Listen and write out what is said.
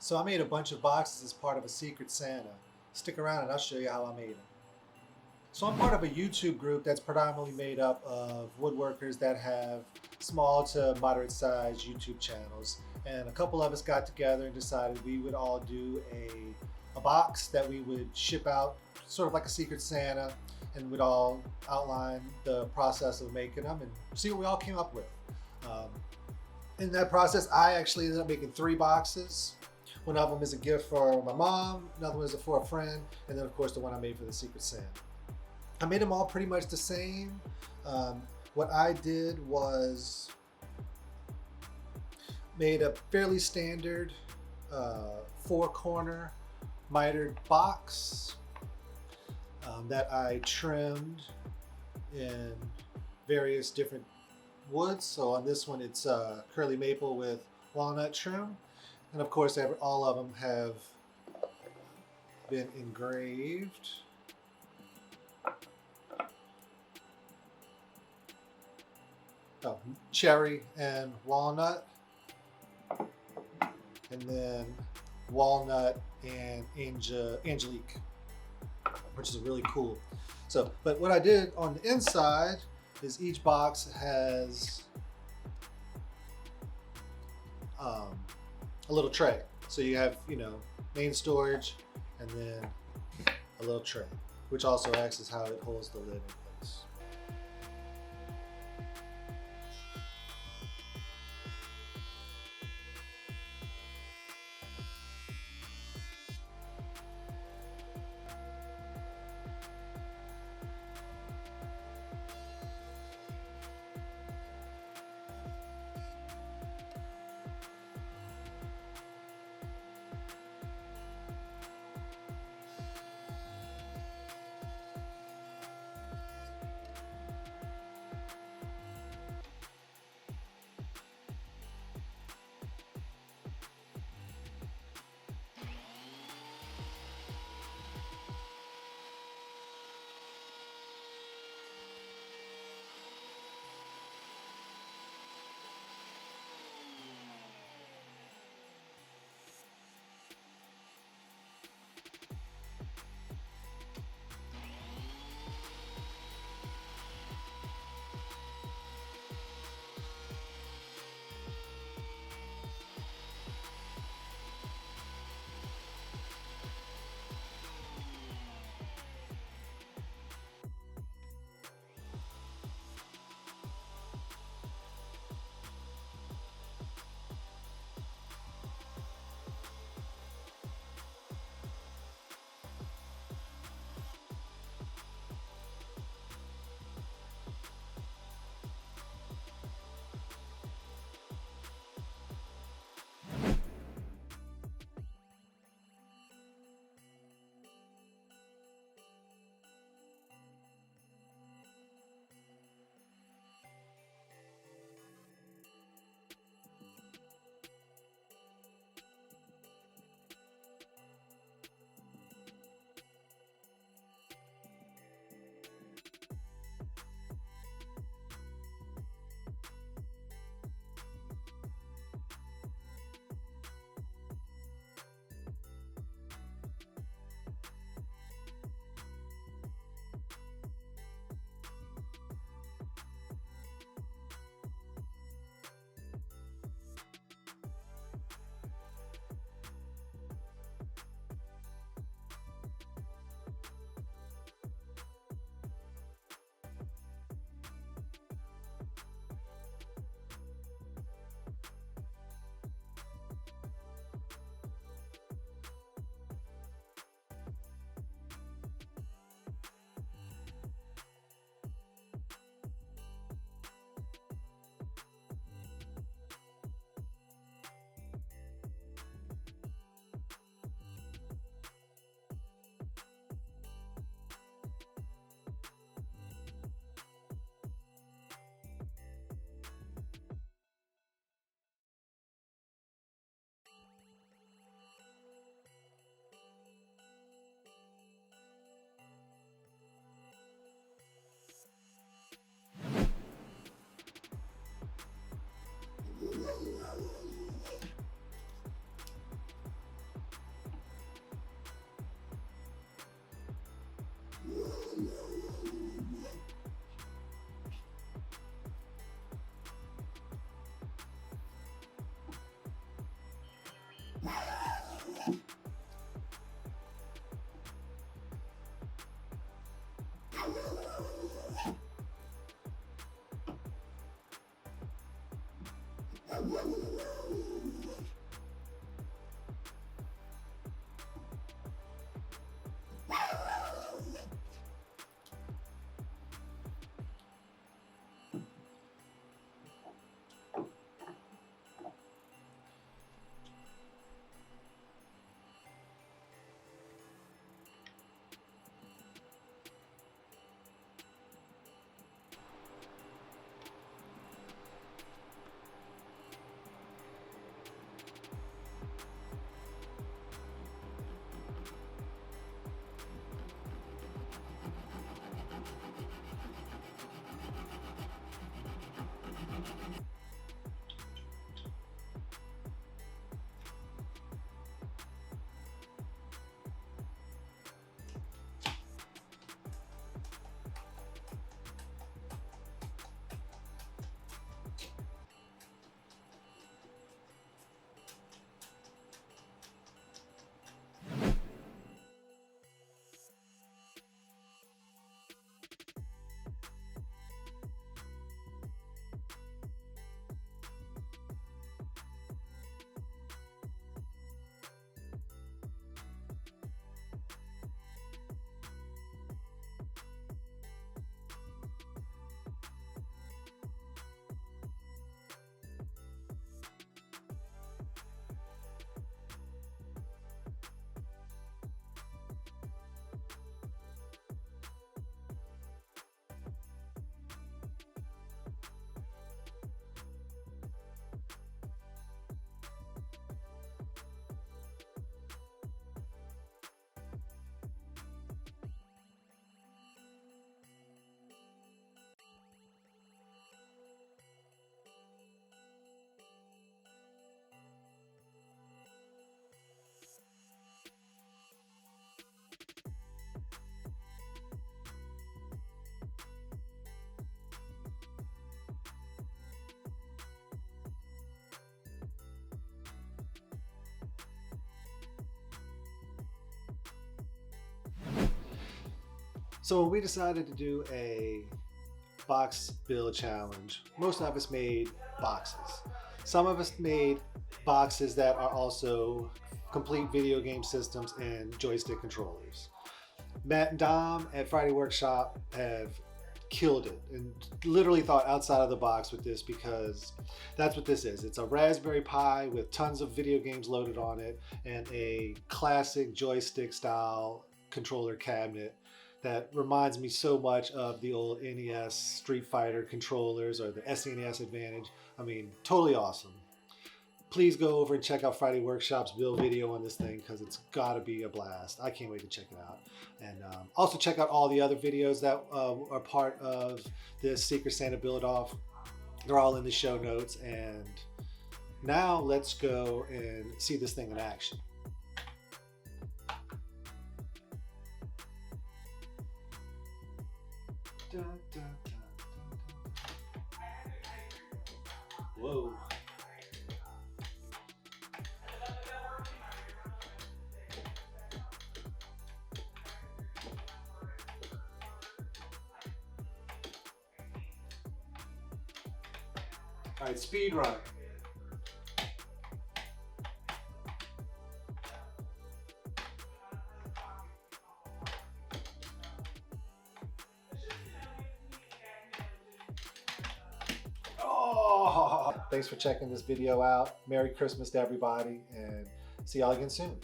So I made a bunch of boxes as part of a Secret Santa. Stick around and I'll show you how I made them. So I'm part of a YouTube group that's predominantly made up of woodworkers that have small to moderate sized YouTube channels. And a couple of us got together and decided we would all do a box that we would ship out, sort of like a Secret Santa, and we'd all outline the process of making them and see what we all came up with. In that process, I actually ended up making 3 boxes. One of them is a gift for my mom, another one is for a friend, and then of course the one I made for the Secret Santa. I made them all pretty much the same. What I did was made a fairly standard 4-corner mitered box that I trimmed in various different woods. So on this one it's curly maple with walnut trim. And of course all of them have been engraved. Oh, cherry and walnut. And then walnut and angelique, which is really cool. So, but what I did on the inside is each box has a little tray. So you have, main storage and then a little tray, which also acts as how it holds the lid in place. So when we decided to do a box build challenge, most of us made boxes. Some of us made boxes that are also complete video game systems and joystick controllers. Matt and Dom at Friday Workshop have killed it and literally thought outside of the box with this, because that's what this is. It's a Raspberry Pi with tons of video games loaded on it and a classic joystick style controller cabinet that reminds me so much of the old NES Street Fighter controllers or the SNES Advantage. I mean, totally awesome. Please go over and check out Friday Workshop's build video on this thing, because it's gotta be a blast. I can't wait to check it out. And also check out all the other videos that are part of this Secret Santa build off. They're all in the show notes. And now let's go and see this thing in action. Dun, dun, dun, dun, dun. Whoa. All right, speed run. Oh! Thanks for checking this video out. Merry Christmas to everybody, and see y'all again soon.